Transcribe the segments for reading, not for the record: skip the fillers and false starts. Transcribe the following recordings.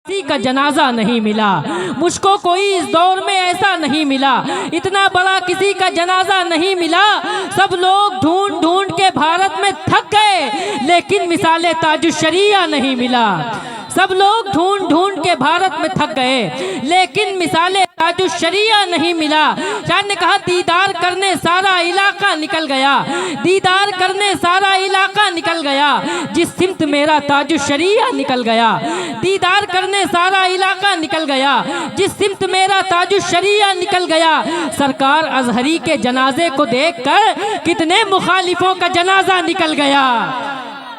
किसी का जनाजा नहीं मिला, मुझको कोई इस दौर में ऐसा नहीं मिला, इतना बड़ा किसी का जनाजा नहीं मिला। सब लोग ढूंढ ढूंढ के भारत में थक गए, लेकिन मिसाले ताजुश्शरिया नहीं मिला। सब लोग ढूंढ ढूंढ के भारत में थक गए, लेकिन मिसाले ताजुश्शरिया नहीं मिला। शाह ने कहा दीदार करने सारा इलाका निकल गया, दीदार करने सारा इलाका निकल गया, जिस सिमत मेरा ताजुश्शरिया निकल गया। दीदार करने सारा इलाका निकल गया, जिस सिमत मेरा ताजुश्शरिया निकल गया। सरकार अजहरी के जनाजे को देखकर कितने मुखालिफों का जनाजा निकल गया।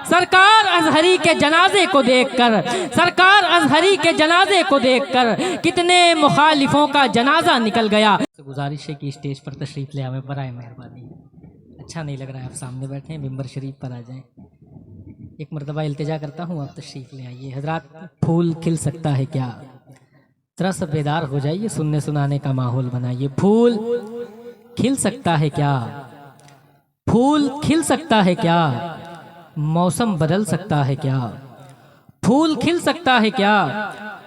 सरकार अजहरी के जनाजे को देखकर, सरकार अजहरी के जनाजे को देखकर कितने मुखालिफों का जनाजा निकल गया। गुजारिश है कि स्टेज पर तशरीफ ले आवे, बराए मेहरबानी। अच्छा नहीं लग रहा है आप सामने बैठे हैं, मिंबर शरीफ पर आ जाएं। एक मरतबा इल्तिजा करता हूँ आप तशरीफ ले आइए। हजरात, फूल खिल सकता है क्या? जरा सा बेदार हो जाइए, सुनने सुनाने का माहौल बनाइए। फूल खिल सकता है क्या? फूल खिल सकता है क्या? मौसम बदल सकता है क्या? फूल खिल सकता है क्या?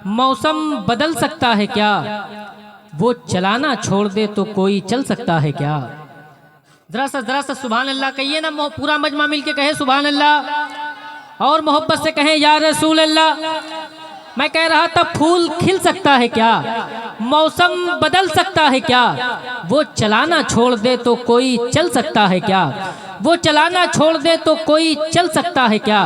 मौसम बदल सकता है क्या? वो चलाना छोड़ दे तो कोई चल सकता है क्या? जरा सा सुभान अल्लाह कहिए ना, पूरा मजमा मिल के कहे सुभान अल्लाह, और मोहब्बत से कहें या रसूल अल्लाह। मैं कह रहा था फूल खिल सकता है क्या? मौसम बदल सकता है क्या? वो चलाना छोड़ दे तो कोई चल सकता है क्या? वो चलाना छोड़ दे तो कोई चल सकता है क्या?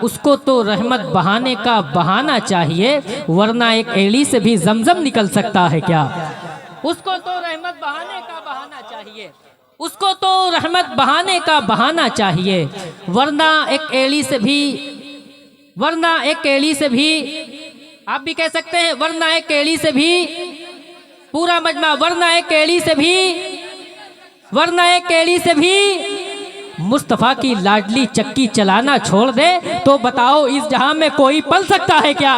उसको तो रहमत बहाने का बहाना चाहिए, वरना एक एड़ी से भी जमजम निकल सकता है क्या? उसको तो रहमत बहाने का बहाना चाहिए, उसको तो रहमत बहाने का बहाना चाहिए, वरना एक एड़ी से भी, वरना एक एड़ी से भी, आप भी कह सकते हैं वरना एक एड़ी से भी, पूरा मजमा, वरना एक एड़ी से भी, वरना एक एड़ी से भी मुस्तफ़ा की लाडली चक्की चलाना छोड़ दे तो बताओ इस जहां में कोई पल सकता है क्या?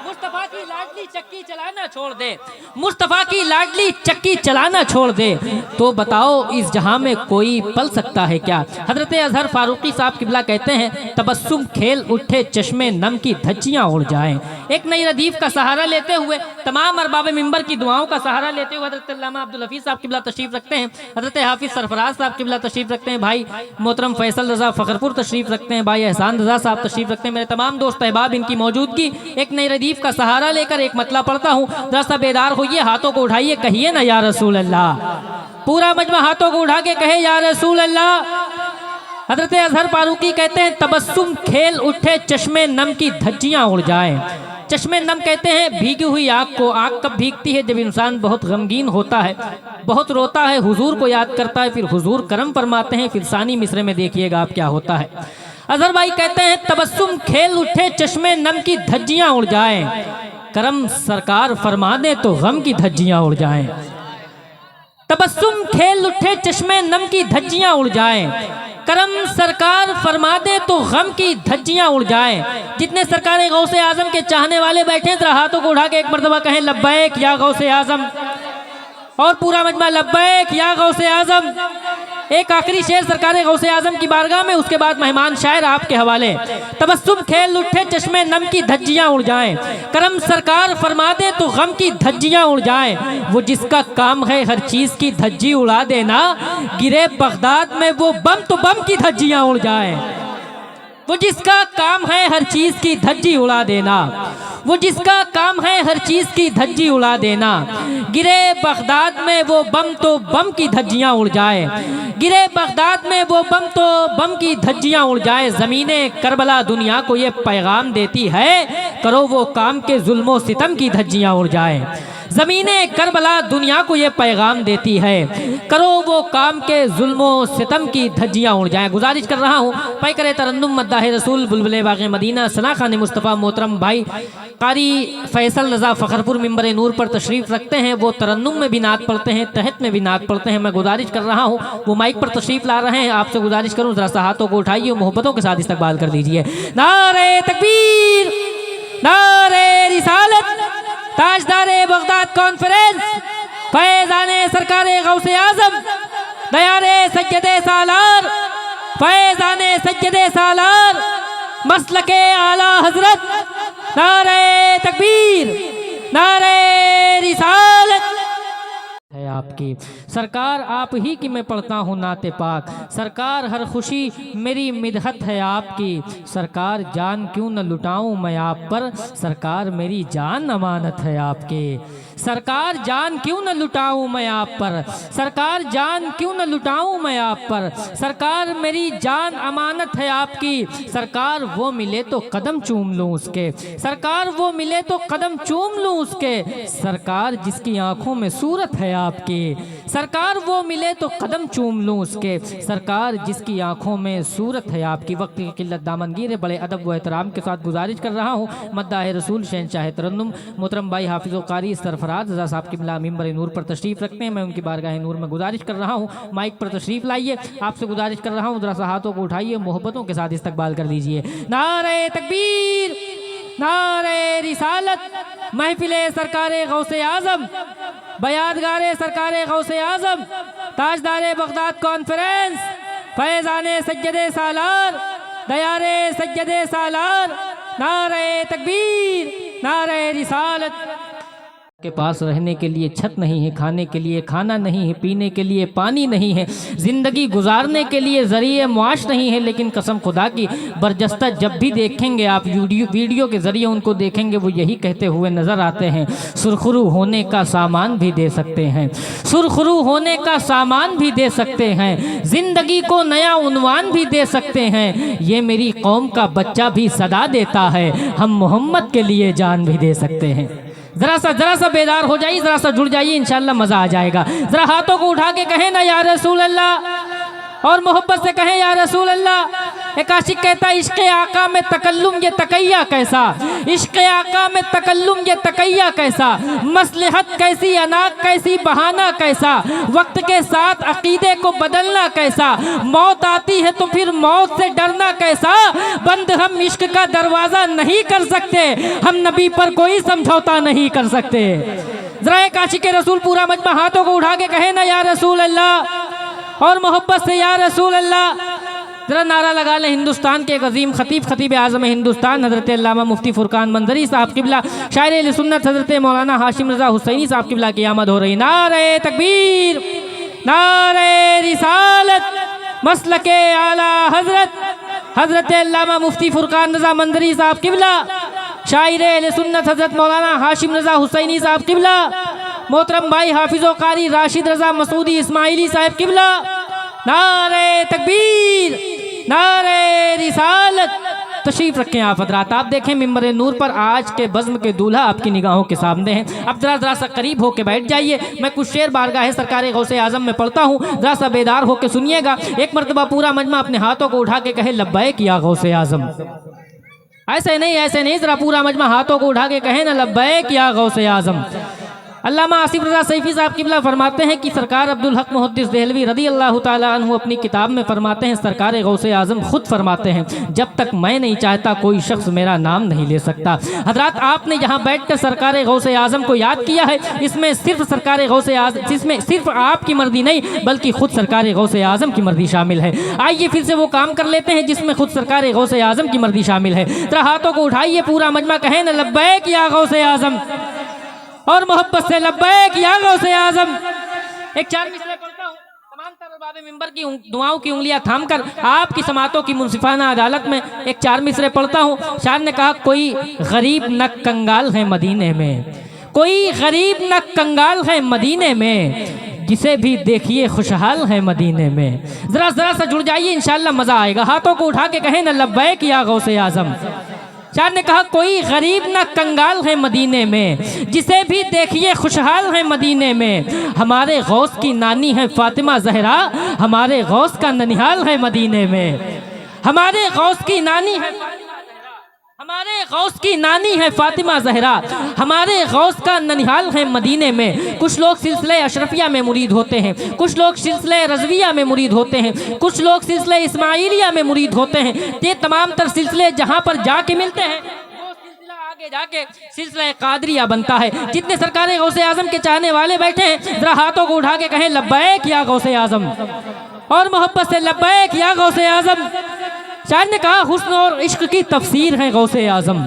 मुस्तफ़ा की लाडली चक्की चलाना छोड़ दे, मुस्तफ़ा की लाडली चक्की चलाना छोड़ दे तो बताओ इस जहां में कोई पल सकता है क्या? हजरत अजहर फारूकी साहब किबला कहते हैं तबस्सुम खेल उठे चश्मे नम की धज्जियां उड़ जाएं। एक नई रदीफ का सहारा लेते हुए, तमाम अरबाब मिंबर की दुआओं का सहारा लेते हुए हजरत अल्लामा अब्दुल हफीज साहब किबला तशरीफ रखते हैं, हजरत हाफिज सरफराज साहब किबला तशरीफ रखते हैं, भाई मोहतरम फैसल रजा फखरपुर तशरीफ रखते हैं, भाई एहसान रजा साहब तशरीफ रखते हैं। मेरे तमाम दोस्त अहबाब इनकी मौजूदगी एक नई रदीफ का सहारा लेकर एक मतला पढ़ता हूँ। जरा सा बेदार होइए, हाथों को उठाइए, कहिए ना या रसूल अल्लाह। पूरा मजमा हाथों को उठा के कहे या रसूल अल्लाह। हजरत अजहर फारूकी कहते हैं तबस्सुम खेल उठे चश्मे नम की धज्जियां उड़ जाएं। चश्मे नम कहते हैं भीगी हुई आँख को। आँख कब भीगती है? जब इंसान बहुत गमगीन होता है, बहुत रोता है, हुजूर को याद करता है, फिर हुजूर करम फरमाते हैं। फिर सानी मिसरे में देखिएगा आप क्या होता है। अजहर भाई कहते हैं तबस्सुम खेल उठे चश्मे नम की धज्जियां उड़ जाएं, करम सरकार फरमा दे तो गम की धज्जियां उड़ जाएं। तबस्सुम खेल उठे चश्मे नम की धज्जियां उड़ जाएं, करम सरकार फरमा दे तो गम की धज्जियां उड़ जाएं। जितने सरकार गौसे आजम के चाहने वाले बैठे हैं जरा हाथों को उठा के एक मर्तबा कहें लब्बैक या गौसे आजम, और पूरा मजमा लब्बैक या गौसे आजम। एक आखिरी शेर सरकार गौसे आजम की बारगाह में, उसके बाद मेहमान शायर आपके हवाले। तबस्सुम खेल उठे चश्मे नम की धज्जियां उड़ जाएं, करम सरकार फरमा दे तो गम की धज्जियां उड़ जाएं। वो जिसका काम है हर चीज की धज्जी उड़ा देना, गिरे बगदाद में वो बम तो बम की धज्जियां उड़ जाएं। वो जिसका काम है हर चीज की धज्जी उड़ा देना, वो जिसका काम है हर चीज की धज्जी उड़ा देना, गिरे बगदाद में वो बम तो बम की धज्जियां उड़ जाए, गिरे बगदाद में वो बम तो बम की धज्जियां उड़ जाए। ज़मीने करबला दुनिया को ये पैगाम देती है, करो वो काम के जुल्मो सितम की धज्जियां उड़ जाए। ज़मीने करबला दुनिया को ये पैगाम देती है, करो वो काम के जुल्मो सितम की धज्जियां उड़ जाएं। गुजारिश कर रहा हूँ पाई करे तरन्नुम मद्दाह रसूल बुलबुले बाग़े मदीना सना खान मुस्तफ़ा मोहतरम भाई कारी फैसल रजा फखरपुर मिंबर नूर पर तशरीफ रखते हैं। वो तरन्नुम में भी नात पढ़ते हैं, तहत में भी नात पढ़ते हैं। मैं गुजारिश कर रहा हूँ वो माइक पर तशरीफ ला रहे हैं, आपसे गुजारिश करूँ जरा सा हाथों को उठाइए, मोहब्बतों के साथ इस्तकबाल कर दीजिए। नारे तकबीर, नारे रिसालत, ताजदारे बगदाद कॉन्फ्रेंस, फैज़ाने सरकारे गौसे आजम, दयारे सज्जदे सालार, फैज़ाने सज्जदे सालार, मसलके आला हजरत नारे तकबीर, नारे रिसालत है आपकी। सरकार आप ही की मैं पढ़ता हूँ नाते पाक, सरकार हर खुशी मेरी मिदहत है आपकी। सरकार जान क्यों न लुटाऊं मैं आप पर, सरकार मेरी जान अमानत है आपकी। सरकार जान क्यों न लुटाऊं मैं आप पर, सरकार जान क्यों न लुटाऊं मैं आप पर, सरकार मेरी जान अमानत है आपकी। सरकार वो मिले तो कदम चूम लूं उसके, सरकार वो मिले तो कदम चूम लूं उसके। सरकार जिसकी आंखों में सूरत है आपकी, सरकार वो मिले तो कदम चूम लूं उसके। सरकार जिसकी आंखों में सूरत है आपकी। वक्त की किल्लत दामनगीर, बड़े अदब व एहतराम के साथ गुजारिश कर रहा हूँ मद्दाह रसूल शहंशाह तरन्नुम मोहतरम भाई हाफिज़ कारी सरफराज रज़ा साहब की मिला मिंबर नूर पर तशरीफ़ रखते हैं। मैं उनकी बारगाह नूर में गुजारिश कर रहा हूँ माइक पर तशरीफ़ लाइए। आपसे गुजारिश कर रहा हूँ ज़रा सा हाथों को उठाइए, मोहब्बतों के साथ इस्तकबाल कर लीजिए। नारे तकबीर, नारे रिसालत, महफिले सरकारे गौसे आज़म, बयादगारे सरकारे गौसे आज़म, ताजदारे बगदाद कॉन्फ्रेंस, फैज़ाने सज्जदे सालार, दयारे सज्जदे सालार। नारे तकबीर, नारे रिसालत। के पास रहने के लिए छत नहीं है, खाने के लिए खाना नहीं है, पीने के लिए पानी नहीं है, ज़िंदगी गुजारने के लिए ज़रिए मुआश नहीं है, लेकिन कसम खुदा की बरजस्ता जब भी देखेंगे आप वीडियो के ज़रिए उनको देखेंगे, वो यही कहते हुए नज़र आते हैं, सुरखरू होने का सामान भी दे सकते हैं, सुरखरू होने का सामान भी दे सकते हैं, ज़िंदगी को नया उन्वान भी दे सकते हैं। ये मेरी कौम का बच्चा भी सदा देता है, हम मोहम्मद के लिए जान भी दे सकते हैं। जरा सा बेदार हो जाइए, जरा सा जुड़ जाइए, इंशाल्लाह मज़ा आ जाएगा। जरा हाथों को उठा के कहें ना या रसूल अल्लाह, और मोहब्बत से कहें या रसूल अल्लाह। एक आशिक कहता है इश्क़ आका में तकल्लुम ये तकैया कैसा, इश्क़ आका में तकल्लुम ये तकैया कैसा, मसलहत कैसी अनाक कैसी बहाना कैसा, वक्त के साथ अकीदे को बदलना कैसा, मौत आती है तो फिर मौत से डरना कैसा, बंद हम इश्क का दरवाज़ा नहीं कर सकते, हम नबी पर कोई समझौता नहीं कर सकते। जरा एक आशिक रसूल पूरा मजमा हाथों को उठा के कहे ना या रसूल अल्लाह, और मोहब्बत से या रसूल अल्लाह। जरा नारा लगा लें हिंदुस्तान के एक अजीम खतीब, खतीब आज़म हिंदुस्तान हज़रत अल्लामा मुफ्ती फ़ुरकान मंजरी साहब किबला, शायर अहले सुन्नत हज़रत मौलाना हाशिम रज़ा हुसैनी साहब किबला की आमद हो रही। नारे तकबीर, नारे रिसालत, मसलके आला हज़रत हज़रत अल्लामा मुफ्ती फ़ुरकान रज़ा मंजरी साहब किबला, शायर अहले सुन्नत हज़रत मौलाना हाशिम रज़ा हुसैनी साहब किबला, मोहतरम भाई हाफिज़ो कारी राशिद रज़ा मसूदी इस्माइली साहब किबला। नारे तकबीर, नारे रिसालत। तशरीफ़ रखें आप हज़रात। आप देखें मिंबर नूर पर आज के बज़्म के दूल्हा आपकी निगाहों के सामने हैं। अब जरा सा करीब होकर बैठ जाइए। मैं कुछ शेर बारगाह सरकार गौसे आज़म में पढ़ता हूँ, जरा सा बेदार होकर सुनिएगा। एक मरतबा पूरा मजमा अपने हाथों को उठा के कहे लब्बैक या गौसे आज़म। ऐसे नहीं, जरा पूरा मजमा हाथों को उठा के कहे ना लब्बैक या गौसे आज़म। अल्लामा आसिफ रज़ा सैफ़ी साहब किबला फरमाते हैं कि सरकार अब्दुल हक मुहद्दिस देहलवी रदी अल्लाह ताला अन्हु अपनी किताब में फरमाते हैं, सरकार गौसे आज़म खुद फरमाते हैं, जब तक मैं नहीं चाहता कोई शख्स मेरा नाम नहीं ले सकता। हज़रात आपने यहाँ बैठ कर सरकार गौसे आज़म को याद किया है, इसमें सिर्फ सरकार गौसे आज़म, इसमें सिर्फ आपकी मर्जी नहीं बल्कि खुद सरकार गौसे आज़म की मर्जी शामिल है। आइए फिर से वो काम कर लेते हैं जिसमें खुद सरकार गौसे आज़म की मर्जी शामिल है। जरा हाथों को उठाइए, पूरा मजमा कहें न लब्बैक या गौसे आज़म, और मोहब्बत से लब्बैक या गौसे आज़म। एक चार मिसरे पढ़ता हूँ, तमाम तरबाबे मिंबर की दुआओं की उंगलियां थाम कर आपकी समातों की मुंसिफाना अदालत में एक चार मिसरे पढ़ता हूँ। शायर ने कहा कोई गरीब न कंगाल है मदीने में, कोई गरीब न कंगाल है मदीने में, जिसे भी देखिए खुशहाल है मदीने में। जरा सा जुड़ जाइए, इंशाल्लाह मज़ा आएगा। हाथों को उठा के कहें न लब्बैक या गौसे आज़म। शायर ने कहा कोई गरीब ना कंगाल है मदीने में, जिसे भी देखिए खुशहाल है मदीने में। हमारे गौस की नानी है फातिमा ज़हरा, हमारे गौस का ननिहाल है मदीने में। हमारे गौस की नानी है, हमारे गौस की नानी है फातिमा ज़हरा, हमारे गौस का ननिहाल है मदीने में। कुछ लोग सिलसिले अशरफिया में मुरीद होते हैं, कुछ लोग सिलसिले रज़विया में मुरीद होते हैं, कुछ लोग सिलसिले इस्माइलिया में मुरीद होते हैं। ये तमाम तर सिलसिले जहाँ पर जाके मिलते हैं वो सिलसिला आगे जाके सिलसिला कादरिया बनता है। जितने सरकार गौसे आज़म के चाहने वाले बैठे हैं, जरा हाथों को उठा के कहें लब्बैक या गौसे आज़म, और मोहब्बत से लब्बैक या गौसे आज़म। शायर ने कहा हुस्न और इश्क की तफसीर है गौसे आज़म,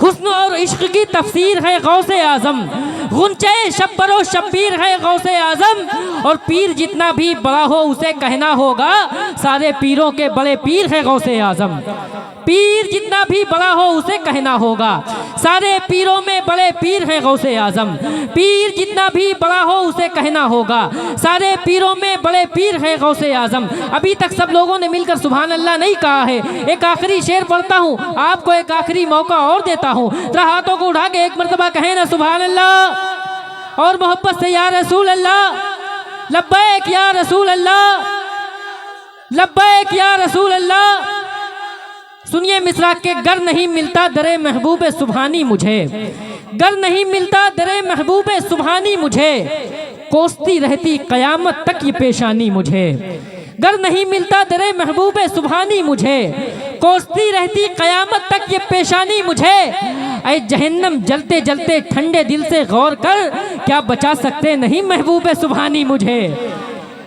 हुस्न और इश्क की तफसीर है गौसे आजम, गुंचे शब्बरो शब्बीर है गौसे आजम। और पीर जितना भी बड़ा हो उसे कहना होगा सारे पीरों के बड़े पीर है गौसे आजम। पीर जितना भी बड़ा हो उसे कहना होगा सारे पीरों में बड़े पीर हैं गौसे आजम। पीर जितना भी बड़ा हो उसे कहना होगा सारे पीरों में बड़े पीर हैं गौसे आजम। अभी तक सब लोगों ने मिलकर सुभान अल्लाह नहीं कहा है। एक आखिरी शेर पढ़ता हूँ, आपको एक आखिरी मौका और देता हूँ, जरा हाथों को उठा के एक मरतबा कहें ना सुभान अल्लाह और मोहब्बत से या रसूल अल्लाह, लब्बैक या रसूल अल्लाह, लब्बैक या रसूल अल्लाह। सुनिए मिसरा के, गर नहीं मिलता दरे महबूब सुभानी मुझे, गर नहीं मिलता दरे महबूब सुभानी मुझे, कोसती रहती कयामत तक ये पेशानी मुझे। गर नहीं मिलता दरे महबूब सुभानी मुझे, कोसती रहती कयामत तक ये पेशानी मुझे। ऐ जहन्नम जलते जलते ठंडे दिल से गौर कर, क्या बचा सकते नहीं महबूब सुभानी मुझे।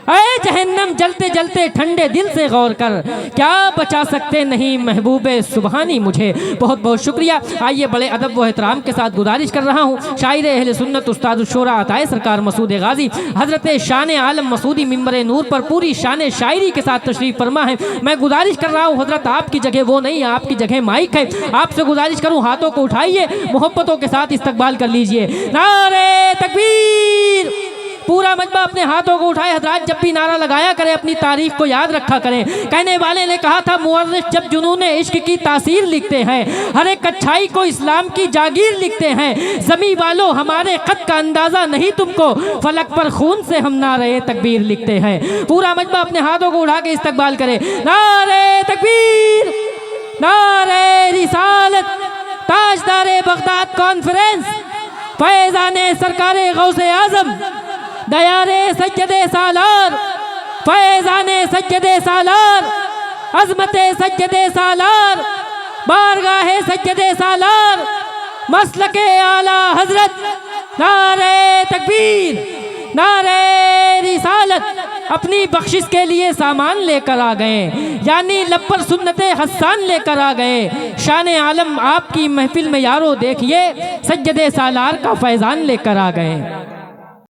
ऐ जहन्नम जलते जलते ठंडे दिल से गौर कर, क्या बचा सकते नहीं महबूबे सुबहानी मुझे। बहुत बहुत शुक्रिया। आइए बड़े अदब व एहतराम के साथ गुजारिश कर रहा हूँ शायर अहले सुन्नत उस्ताद शुरा अताए सरकार मसूद गाजी हज़रत शान आलम मसूदी मिंबर नूर पर पूरी शान शायरी के साथ तशरीफ़ फरमा है। मैं गुजारिश कर रहा हूँ हज़रत, आपकी जगह वो नहीं, आपकी जगह माइक है। आपसे गुजारिश करूँ हाथों को उठाइए, मोहब्बतों के साथ इस्तकबाल कर लीजिए। नारे तकबीर। पूरा मजमा अपने हाथों को उठाए। हजरात जब भी नारा लगाया करें अपनी तारीख को याद रखा करें। कहने वाले ने कहा था मुअर्रिख जब जुनूने इश्क की तासीर लिखते हैं, हर एक अच्छाई को इस्लाम की जागीर लिखते हैं। ज़मी वालों हमारे ख़त का अंदाज़ा नहीं तुमको, फलक पर खून से हम नारे तकबीर लिखते हैं। पूरा मजमा अपने हाथों को उठा के इस्तकबाल करे। नारे तकबीर, नारे रिसालत, ताजदारे बगदाद कॉन्फ्रेंस, फैज़ाने सरकारे गौसे आज़म, दयारे सज्जदे सालार, फैज़ाने सज्जदे सालार, अज़मते सज्जदे सालार, बारगाहे सज्जदे सालार, मसलके आला हजरत। नारे तकबीर, नारे रिसालत। अपनी बख्शिश के लिए सामान लेकर आ गए, यानी लब पर सुन्नते हसन लेकर आ गए। शान आलम आपकी महफिल में यारो देखिए, सज्जदे सालार का फैज़ान लेकर आ गए।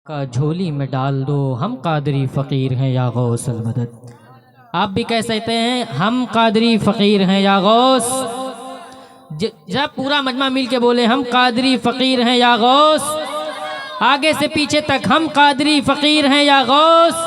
का झोली में डाल दो हम कादरी फ़कीर हैं या गौस अल मदद। आप भी कह सकते हैं हम कादरी फ़कीर हैं या गौस। जब पूरा मजमा मिल के बोले हम कादरी फ़कीर हैं या गौस, आगे से पीछे तक हम कादरी फ़कीर हैं या गौस।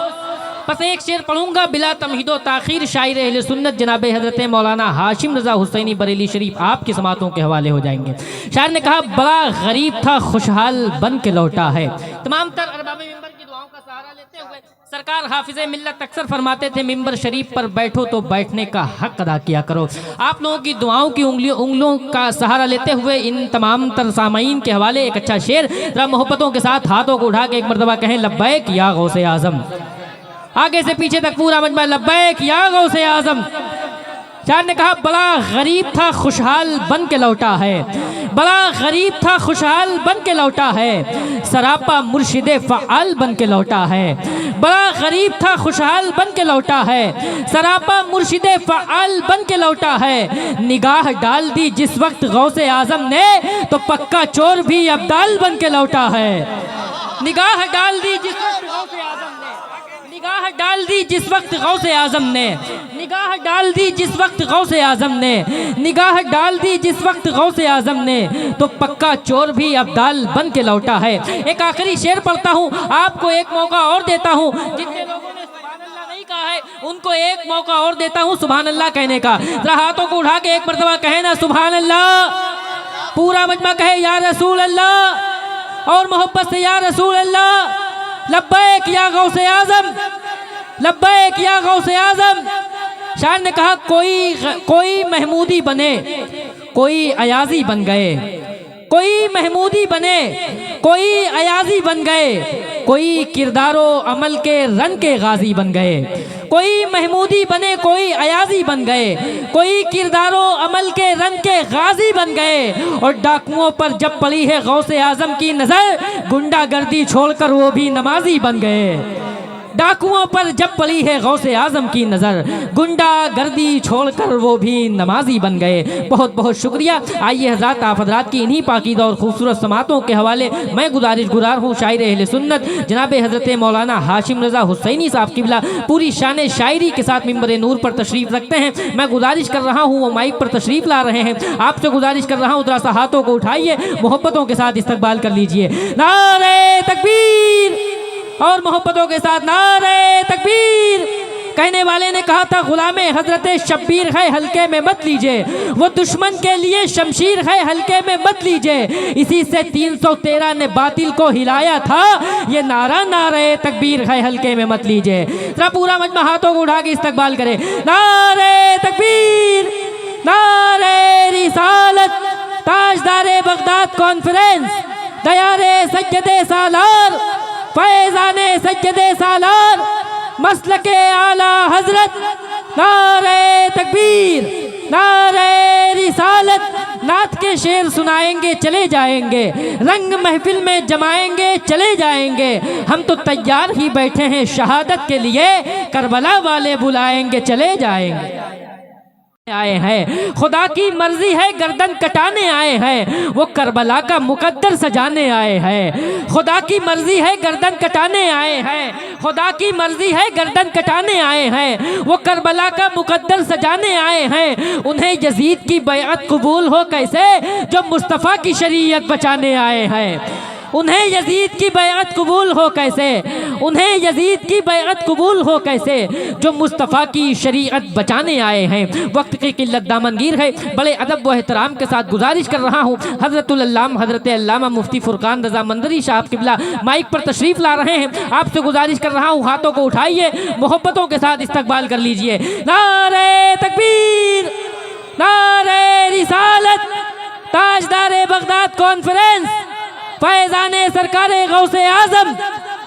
बस एक शेर पढ़ूंगा बिला तमहीदो ताखीर, शायर अहले सुन्नत जनाब हज़रत मौलाना हाशिम रज़ा हुसैनी बरेली शरीफ आपकी समातों के हवाले हो जाएंगे। शायर ने कहा बड़ा गरीब था खुशहाल बन के लौटा है। तमाम तर अरबाब मिंबर की दुआओं का सहारा लेते हुए सरकार हाफिज़े मिल्लत अक्सर फरमाते थे मिंबर शरीफ पर बैठो तो बैठने का हक अदा किया करो। आप लोगों की दुआओं की उंगलियों का सहारा लेते हुए इन तमाम तर सामाईन के हवाले एक अच्छा शेर, जरा मोहब्बतों के साथ हाथों को उठा के एक मरतबा कहें लब्बैक या गौसे आज़म। आगे से पीछे तक पूरा मजमा लब्बैक या गौसे आज़म। शायर ने कहा बड़ा गरीब था खुशहाल बन के लौटा है, बड़ा गरीब था खुशहाल बन के लौटा है, सरापा मुर्शिदे फ़आल बन के लौटा है। बड़ा गरीब था खुशहाल बन के लौटा है, सरापा मुर्शिदे फ़आल बन के लौटा है। निगाह डाल दी जिस वक्त गौसे आज़म ने, तो पक्का चोर भी अब्दाल बन के लौटा है। निगाह डाल दी जिस वक्त गौसे आज़म ने, निगाह डाल दी जिस वक्त गौसे आज़म ने, निगाह डाल दी जिस वक्त गौसे आज़म ने, निगाह डाल दी जिस वक्त गौसे आज़म ने, तो पक्का चोर भी अब्दाल बन के लौटा है। एक आखिरी शेर पढ़ता हूँ, आपको एक मौका और देता हूँ। जितने लोगों ने सुभान अल्लाह नहीं कहा है उनको एक मौका और देता हूँ सुभान अल्लाह कहने का। जरा हाथों को उठा के एक मरतबा कहे ना सुभान अल्लाह। पूरा मजमा कहे या रसूल अल्लाह और मोहब्बत से या रसूल अल्लाह। लब्बैक या गौसे आज़म, लब्बैक या गौसे आज़म। शायर ने कहा कोई महमूदी बने, कोई अयाजी बन गए, कोई महमूदी बने, कोई अयाजी बन गए, कोई किरदारो अमल के रन के गाजी बन गए। कोई महमूदी बने, कोई अयाजी बन गए, कोई किरदारो अमल के रन के गाजी बन गए। और डाकुओं पर जब पड़ी है गौसे आज़म की नज़र, गुंडागर्दी छोड़कर वो भी नमाजी बन गए। डाकुओं पर जब पड़ी है गौसे आजम की नज़र, गुंडा गर्दी छोड़कर वो भी नमाजी बन गए। बहुत बहुत शुक्रिया। आइए हज़रात, आप हज़रात की इन्हीं पाकीदा और खूबसूरत समातों के हवाले मैं गुजारिश गुजार हूँ शायर अहले सुन्नत जनाब हज़रत मौलाना हाशिम रज़ा हुसैनी साहब किबला पूरी शान शायरी के साथ मिंबर नूर पर तशरीफ़ रखते हैं। मैं गुजारिश कर रहा हूँ, वो माइक पर तशरीफ़ ला रहे हैं, आपसे गुजारिश कर रहा हूँ ज़रा सा हाथों को उठाइए, मोहब्बतों के साथ इस्तकबाल कर लीजिए। नारे तकबीर और मोहब्बतों के साथ नारे तकबीर। कहने वाले ने कहा था गुलामे हजरत शब्बीर है हल्के में मत लीजिए, वो दुश्मन के लिए शमशीर है हल्के में मत लीजिए, इसी से 313 ने बातिल को हिलाया था, ये नारा नारे तकबीर है हल्के में मत लीजिए। जरा पूरा मजमा हाथों को उठा के इस्तकबाल करे। नारे तकबीर, नारे रिसालत, ताजदारे बगदाद कॉन्फ्रेंस, दयारे सज्जदे सालार, फैजाने सज्जदे सालार, मसलके आला हजरत, नारे तकबीर, नारे रिसालत। नात के शेर सुनाएंगे चले जाएंगे, रंग महफिल में जमाएंगे चले जाएंगे, हम तो तैयार ही बैठे हैं शहादत के लिए, करबला वाले बुलाएंगे चले जाएंगे। आए हैं खुदा की मर्जी है गर्दन कटाने आए हैं, वो करबला का मुकद्दर सजाने आए हैं। खुदा की मर्जी है गर्दन कटाने आए हैं, खुदा की मर्जी है गर्दन कटाने आए हैं, वो करबला का मुकद्दर सजाने आए हैं। उन्हें यजीद की बैअत कबूल हो कैसे जो मुस्तफ़ा की शरीयत बचाने आए हैं, उन्हें यजीद की बैअत कबूल हो कैसे, उन्हें यजीद की बैअत कबूल हो कैसे जो मुस्तफ़ा की शरीयत बचाने आए हैं। वक्त की किल्लत दामनगीर है, बड़े अदब व एहतराम के साथ गुजारिश कर रहा हूँ हज़रतुल अल्लामा हज़रत अल्लामा मुफ्ती फ़ुरक़ान रज़ा मंदरी साहब किबला माइक पर तशरीफ़ ला रहे हैं। आपसे गुजारिश कर रहा हूँ हाथों को उठाइए, मोहब्बतों के साथ इस्तकबाल कर लीजिए। नारे तकबीर, नारे रिसालत, ताजदारे बगदाद कॉन्फ्रेंस, फैजाने सरकारे गौसे आजम,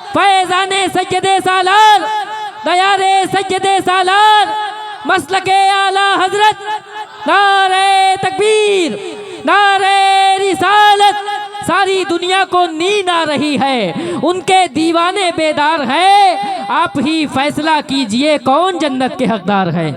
फैजाने सज्जदे सालार, दयारे सज्जदे सालार, मसलके आला हजरत, नारे तकबीर, नारे रिसालत। सारी दुनिया को नींद आ रही है, उनके दीवाने बेदार है, आप ही फैसला कीजिए कौन जन्नत के हकदार है।